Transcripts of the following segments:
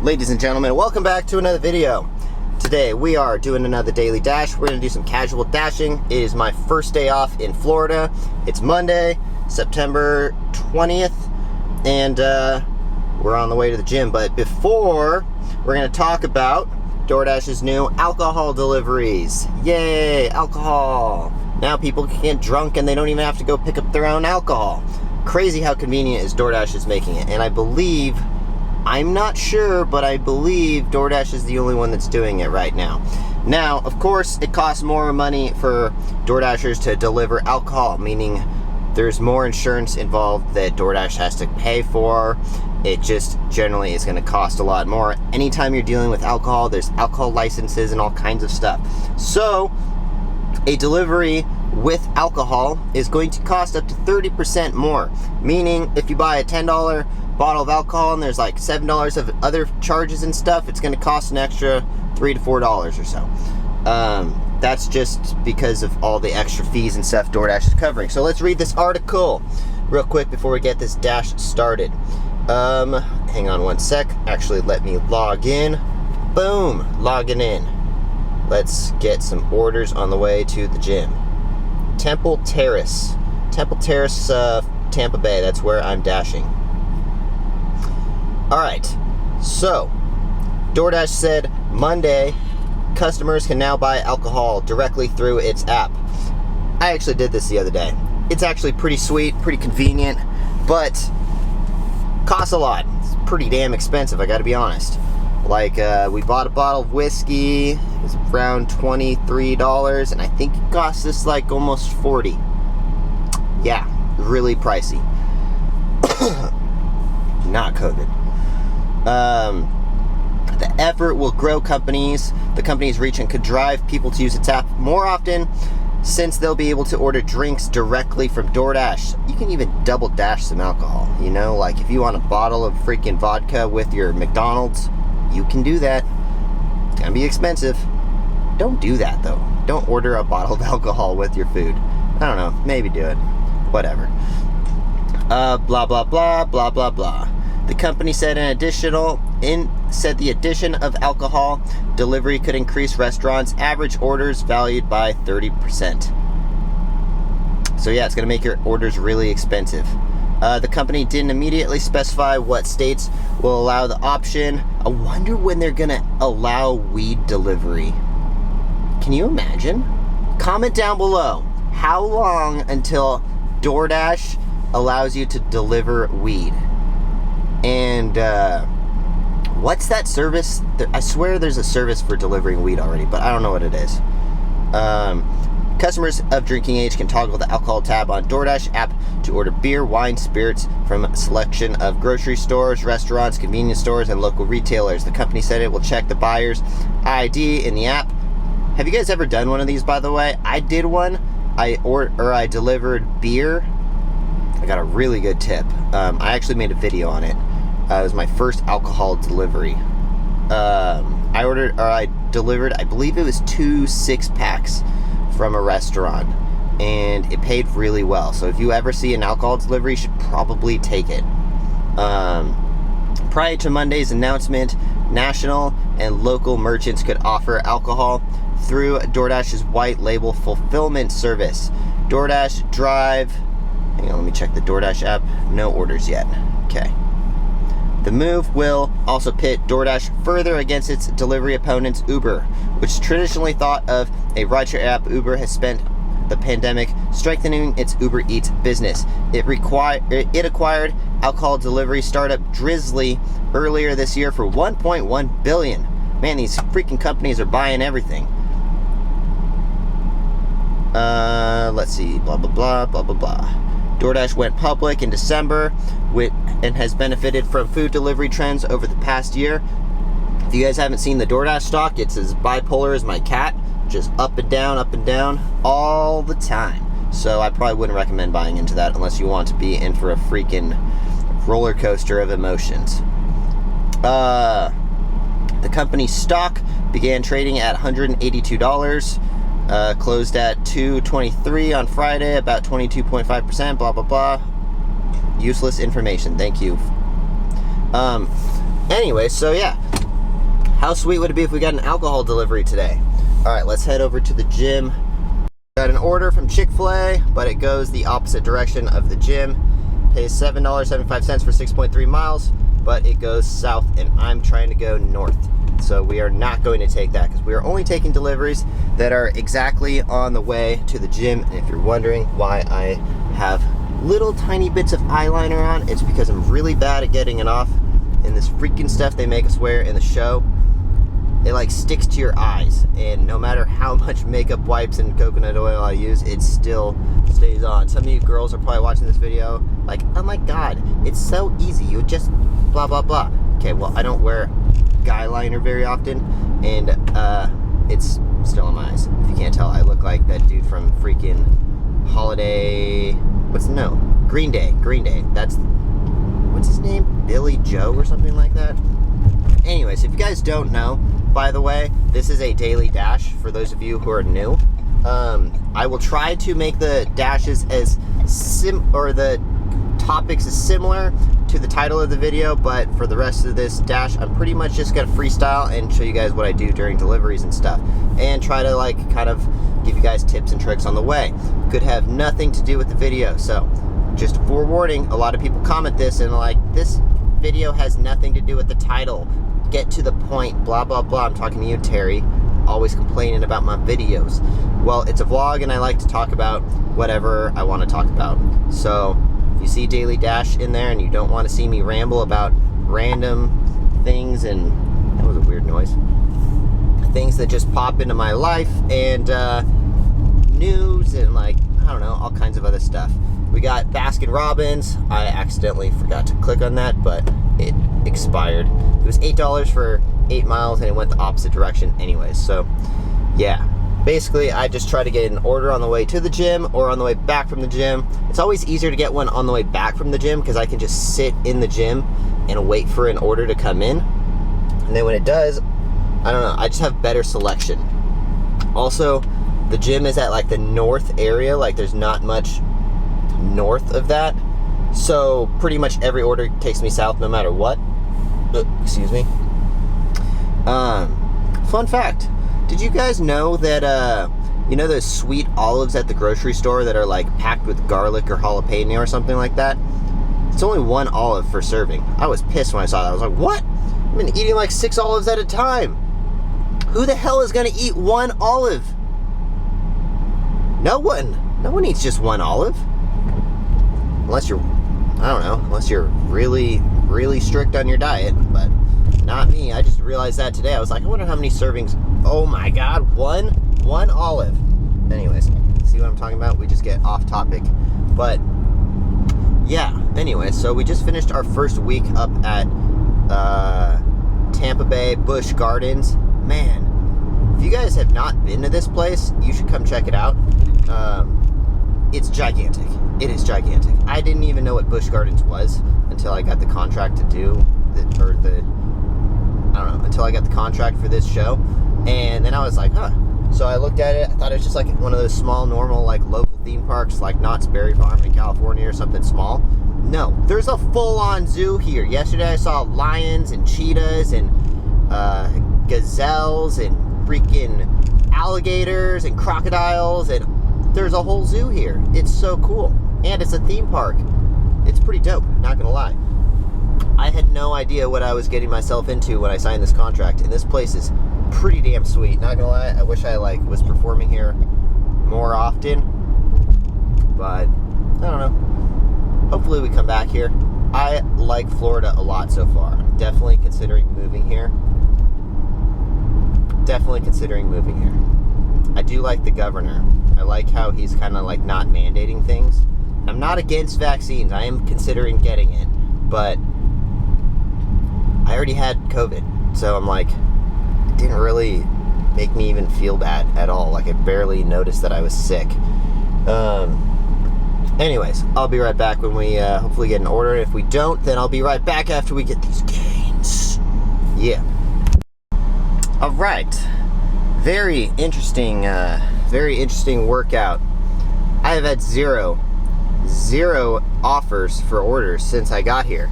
Ladies and gentlemen, welcome back to another video. Today we are doing another daily dash. We're going to do some casual dashing. It is my first day off in Florida. It's Monday, September 20th, and we're on the way to the gym. But before, we're going to talk about DoorDash's new alcohol deliveries. Yay, alcohol. Now people can get drunk and they don't even have to go pick up their own alcohol. Crazy how convenient is DoorDash is making it. And I believe, I'm not sure, but I believe DoorDash is the only one that's doing it right now. Now, of course, it costs more money for DoorDashers to deliver alcohol, meaning there's more insurance involved that DoorDash has to pay for. It just generally is going to cost a lot more. Anytime you're dealing with alcohol, there's alcohol licenses and all kinds of stuff. So, a delivery with alcohol is going to cost up to 30% more. Meaning, if you buy a $10 bottle of alcohol and there's like $7 of other charges and stuff, it's going to cost an extra $3 to $4 or so. That's just because of all the extra fees and stuff DoorDash is covering. So let's read this article real quick before we get this dash started. Hang on one sec. Actually, let me log in. Boom, logging in. Let's get some orders on the way to the gym. Temple Terrace, Tampa Bay. That's where I'm dashing. Alright, so DoorDash said Monday customers can now buy alcohol directly through its app. I actually did this the other day. It's actually pretty sweet, pretty convenient, but costs a lot. It's pretty damn expensive, I gotta be honest. Like, we bought a bottle of whiskey. It was around $23, and I think it cost us like almost $40. Yeah, really pricey. Not COVID. The effort will grow the company's reach and could drive people to use its app more often, since they'll be able to order drinks directly from DoorDash. You can even double dash some alcohol, you know, like if you want a bottle of freaking vodka with your McDonald's, you can do that. It's gonna be expensive. Don't do that though. Don't order a bottle of alcohol with your food. I don't know, maybe do it. Whatever. Blah blah blah blah blah blah. The company said the addition of alcohol delivery could increase restaurants' average orders valued by 30%. So yeah, it's going to make your orders really expensive. The company didn't immediately specify what states will allow the option. I wonder when they're going to allow weed delivery. Can you imagine? Comment down below. How long until DoorDash allows you to deliver weed? And what's that service? I swear there's a service for delivering weed already, but I don't know what it is. Customers of drinking age can toggle the alcohol tab on DoorDash app to order beer, wine, spirits from a selection of grocery stores, restaurants, convenience stores, and local retailers. The company said it will check the buyer's ID in the app. Have you guys ever done one of these, by the way? I did one. I delivered beer. I got a really good tip. I actually made a video on it. It was my first alcohol delivery. I delivered, I believe it was 2 6-packs from a restaurant, and it paid really well. So if you ever see an alcohol delivery, you should probably take it. Prior to Monday's announcement, national and local merchants could offer alcohol through DoorDash's white label fulfillment service. DoorDash Drive. Hang on, let me check the DoorDash app. No orders yet. Okay. The move will also pit DoorDash further against its delivery opponents, Uber, which traditionally thought of a rideshare app. Uber has spent the pandemic strengthening its Uber Eats business. It acquired alcohol delivery startup Drizzly earlier this year for $1.1 billion. Man, these freaking companies are buying everything. Let's see. Blah, blah, blah, blah, blah, blah. DoorDash went public in December and has benefited from food delivery trends over the past year. If you guys haven't seen the DoorDash stock, it's as bipolar as my cat, just up and down all the time. So I probably wouldn't recommend buying into that unless you want to be in for a freaking roller coaster of emotions. The company's stock began trading at $182. Closed at $223 on Friday, about 22.5%, blah, blah, blah. Useless information, thank you. Anyway, so yeah, How sweet would it be if we got an alcohol delivery today? All right, let's head over to the gym. Got an order from Chick-fil-A, but it goes the opposite direction of the gym. Pays $7.75 for 6.3 miles, but it goes south, and I'm trying to go north. So we are not going to take that because we are only taking deliveries that are exactly on the way to the gym. And if you're wondering why I have little tiny bits of eyeliner on, it's because I'm really bad at getting it off. And this freaking stuff they make us wear in the show, it like sticks to your eyes, and no matter how much makeup wipes and coconut oil I use, it still stays on. Some of you girls are probably watching this video like, oh my god, it's so easy, you just blah blah blah. Okay, well, I don't wear guy liner very often, and it's still on my eyes. If you can't tell, I look like that dude from freaking Green Day. That's, what's his name? Billy Joe or something like that. Anyways, if you guys don't know, by the way, this is a daily dash for those of you who are new. I will try to make the dashes as the topics as similar to the title of the video, but for the rest of this dash, I'm pretty much just gonna freestyle and show you guys what I do during deliveries and stuff, and try to like kind of give you guys tips and tricks on the way. Could have nothing to do with the video, so just forewarning, a lot of people comment this and like, this video has nothing to do with the title. Get to the point, blah blah blah. I'm talking to you, Terry, always complaining about my videos. Well, it's a vlog and I like to talk about whatever I want to talk about. So if you see Daily Dash in there and you don't want to see me ramble about random things, and that was a weird noise, things that just pop into my life, and news and like, I don't know, all kinds of other stuff. We got Baskin Robbins. I accidentally forgot to click on that, but it expired. It was $8 for 8 miles, and it went the opposite direction anyways. So, yeah. Basically, I just try to get an order on the way to the gym or on the way back from the gym. It's always easier to get one on the way back from the gym because I can just sit in the gym and wait for an order to come in. And then when it does, I don't know, I just have better selection. Also, the gym is at like the north area, like there's not much north of that, so pretty much every order takes me south no matter what. Excuse me. Fun fact, did you guys know that you know those sweet olives at the grocery store that are like packed with garlic or jalapeno or something like that? It's only 1 olive per serving. I was pissed when I saw that. I was like, what? I've been eating like 6 olives at a time. Who the hell is gonna eat 1 olive? No one eats just 1 olive. Unless you're, I don't know, unless you're really, really strict on your diet, but not me. I just realized that today. I was like, I wonder how many servings. Oh my god, one olive. Anyways, see what I'm talking about? We just get off topic. But yeah, anyway, so we just finished our first week up at Tampa Bay Busch Gardens. Man, if you guys have not been to this place, you should come check it out. It's gigantic. It is gigantic. I didn't even know what Busch Gardens was until I got the contract to do until I got the contract for this show. And then I was like, huh. So I looked at it. I thought it was just like one of those small, normal, like local theme parks, like Knott's Berry Farm in California or something small. No, there's a full-on zoo here. Yesterday I saw lions and cheetahs and gazelles and freaking alligators and crocodiles, and there's a whole zoo here. It's so cool. And it's a theme park. It's pretty dope, not gonna lie. I had no idea what I was getting myself into when I signed this contract, and this place is pretty damn sweet, not gonna lie. I wish I like was performing here more often, but I don't know. Hopefully we come back here. I like Florida a lot so far. I'm definitely considering moving here. I do like the governor. I like how he's kind of like not mandating things. I'm not against vaccines. I am considering getting it, but I already had COVID, so I'm like, it didn't really make me even feel bad at all. Like I barely noticed that I was sick. Anyways, I'll be right back when we hopefully get an order. If we don't, then I'll be right back after we get these gains. Yeah. All right. Very interesting workout. I have had zero offers for orders since I got here.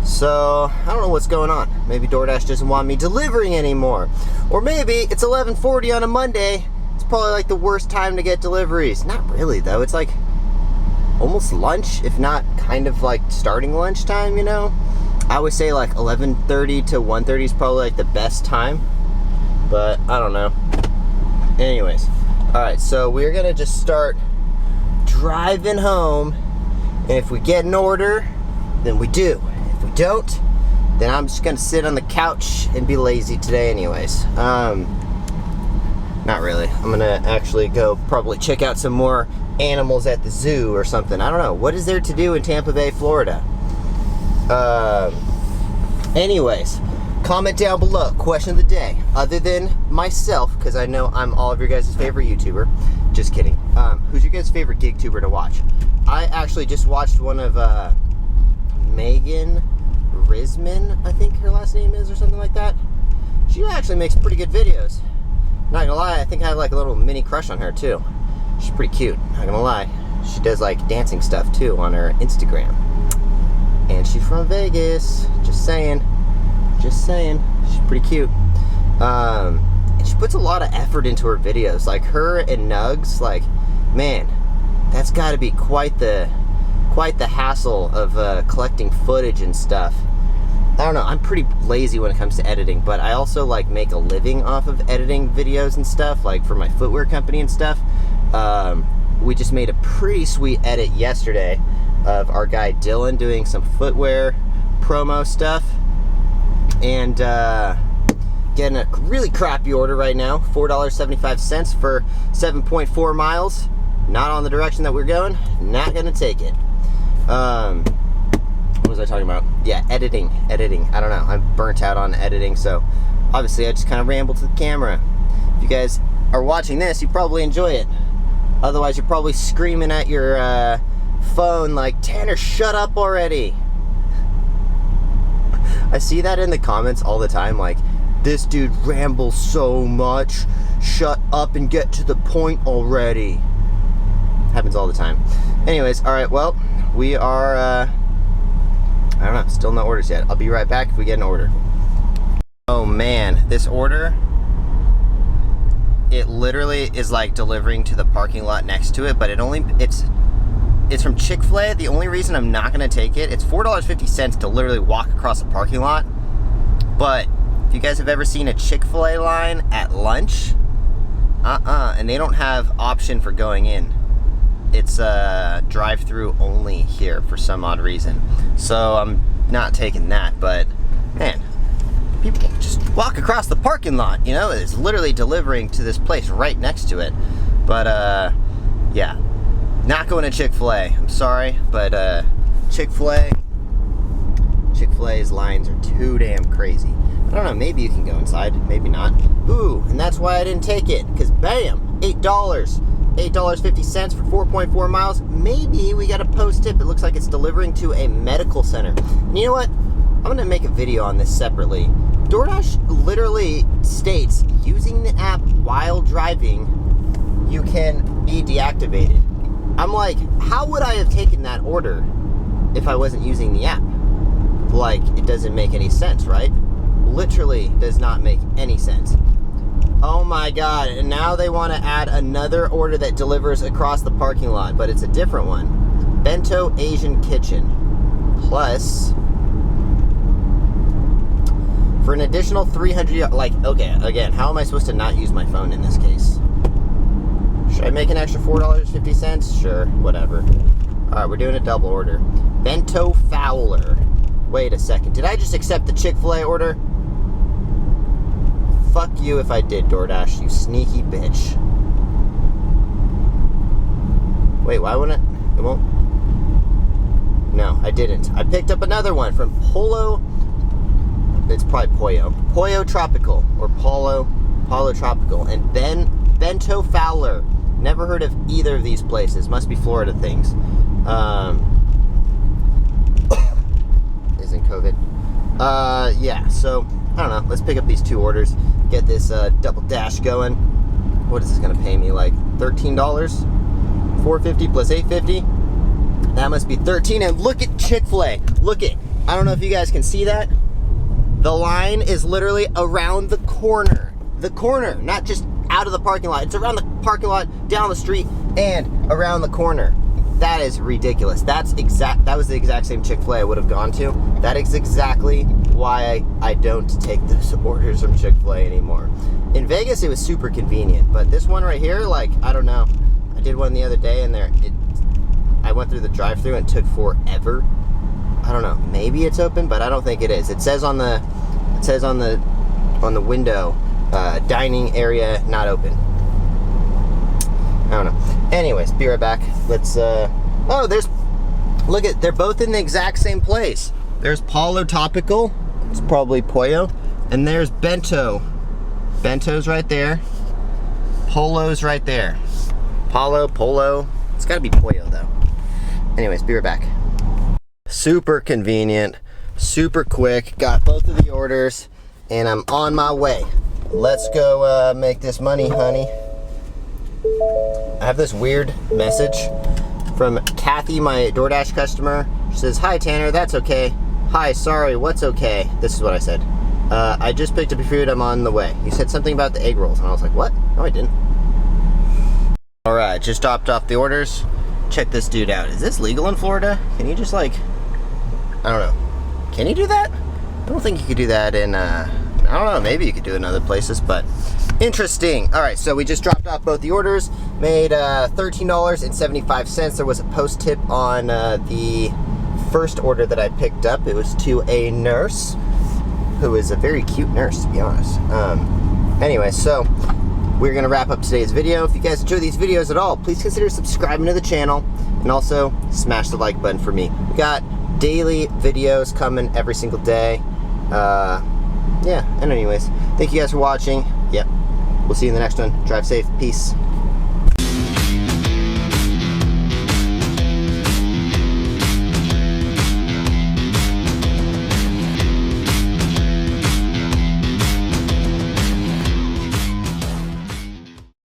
So, I don't know what's going on. Maybe DoorDash doesn't want me delivering anymore. Or maybe it's 11:40 on a Monday. It's probably like the worst time to get deliveries. Not really, though. It's like almost lunch, if not kind of like starting lunchtime, you know? I always say like 11:30 to 1:30 is probably like the best time. But I don't know. Anyways. Alright, so we're going to just start driving home. And if we get an order, then we do. If we don't, then I'm just gonna sit on the couch and be lazy today anyways. Not really. I'm gonna actually go probably check out some more animals at the zoo or something. I don't know. What is there to do in Tampa Bay, Florida? Anyways, comment down below. Question of the day. Other than myself, because I know I'm all of your guys' favorite YouTuber. Just kidding. Who's your guys' favorite gig tuber to watch? I actually just watched one of Megan Risman, I think her last name is, or something like that. She actually makes pretty good videos. Not gonna lie, I think I have like a little mini crush on her too. She's pretty cute, not gonna lie. She does like dancing stuff too on her Instagram. And she's from Vegas, just saying. Just saying, she's pretty cute. And she puts a lot of effort into her videos. Like her and Nugs, like, man, that's gotta be quite the hassle of collecting footage and stuff. I don't know, I'm pretty lazy when it comes to editing, but I also like make a living off of editing videos and stuff, like for my footwear company and stuff. We just made a pretty sweet edit yesterday of our guy Dylan doing some footwear promo stuff, and getting a really crappy order right now, $4.75 for 7.4 miles. Not on the direction that we're going, not gonna take it. What was I talking about? Yeah, editing. I don't know. I'm burnt out on editing, so obviously I just kind of ramble to the camera. If you guys are watching this, you probably enjoy it. Otherwise, you're probably screaming at your phone like, Tanner, shut up already. I see that in the comments all the time, like, this dude rambles so much. Shut up and get to the point already. Happens all the time. Anyways, alright, well, we are, I don't know, still no orders yet. I'll be right back if we get an order. Oh man, this order, it literally is like delivering to the parking lot next to it, but it's from Chick-fil-A. The only reason I'm not gonna take it, it's $4.50 to literally walk across the parking lot. But if you guys have ever seen a Chick-fil-A line at lunch, and they don't have option for going in. It's drive-through only here for some odd reason. So I'm not taking that, but man, people just walk across the parking lot, you know? It's literally delivering to this place right next to it. But yeah, not going to Chick-fil-A. I'm sorry, but Chick-fil-A's lines are too damn crazy. I don't know, maybe you can go inside, maybe not. Ooh, and that's why I didn't take it, because bam, $8. $8.50 for 4.4 miles. Maybe we got a post tip. It looks like it's delivering to a medical center. And you know what? I'm gonna make a video on this separately. DoorDash literally states using the app while driving, you can be deactivated. I'm like, how would I have taken that order if I wasn't using the app? Like, it doesn't make any sense, right? Literally does not make any sense. Oh my god, and now they want to add another order that delivers across the parking lot, but it's a different one. Bento Asian Kitchen. Plus, for an additional 300, like, okay, again, how am I supposed to not use my phone in this case? Should I make an extra $4.50? Sure, whatever. Alright, we're doing a double order. Bento Fowler. Wait a second, did I just accept the Chick-fil-A order? Fuck you if I did, DoorDash, you sneaky bitch. Wait, why wouldn't it won't? No, I didn't. I picked up another one from Polo. It's probably Pollo Tropical, or Paulo Tropical, and Bento Fowler. Never heard of either of these places. Must be Florida things. Isn't COVID? Yeah, so I don't know. Let's pick up these two orders. Get this double dash going. What is this gonna pay me? Like $13? $4.50 plus $8.50. That must be $13. And look at Chick-fil-A. Look at. I don't know if you guys can see that. The line is literally around the corner. The corner, not just out of the parking lot. It's around the parking lot, down the street, and around the corner. That is ridiculous. That was the exact same Chick-fil-A I would have gone to. That is exactly why I don't take those orders from Chick-fil-A anymore. In Vegas, it was super convenient, but this one right here, like, I don't know. I did one the other day, and I went through the drive-thru and it took forever. I don't know. Maybe it's open, but I don't think it is. It says on the window, dining area not open. I don't know. Anyways, be right back. Let's, look they're both in the exact same place. There's Palo Topical, it's probably Pollo, and there's Bento. Bento's right there. Polo's right there. Polo. It's gotta be Pollo though. Anyways, be right back. Super convenient, super quick. Got both of the orders, and I'm on my way. Let's go make this money, honey. I have this weird message from Kathy, my DoorDash customer. She says, "Hi Tanner, that's okay. Hi, sorry, what's okay?" This is what I said. "I just picked up your food, I'm on the way. You said something about the egg rolls." And I was like, what? No, I didn't. All right, just dropped off the orders. Check this dude out. Is this legal in Florida? Can you just like, I don't know. Can you do that? I don't think you could do that in, I don't know, maybe you could do it in other places, but interesting. All right, so we just dropped off both the orders, made $13.75. There was a post tip on the first order that I picked up. It was to a nurse, who is a very cute nurse, to be honest. Anyway, so we're gonna wrap up today's video. If you guys enjoy these videos at all, please consider subscribing to the channel, and also smash the like button for me. We got daily videos coming every single day. Yeah, and anyways, thank you guys for watching. Yep, we'll see you in the next one. Drive safe, peace.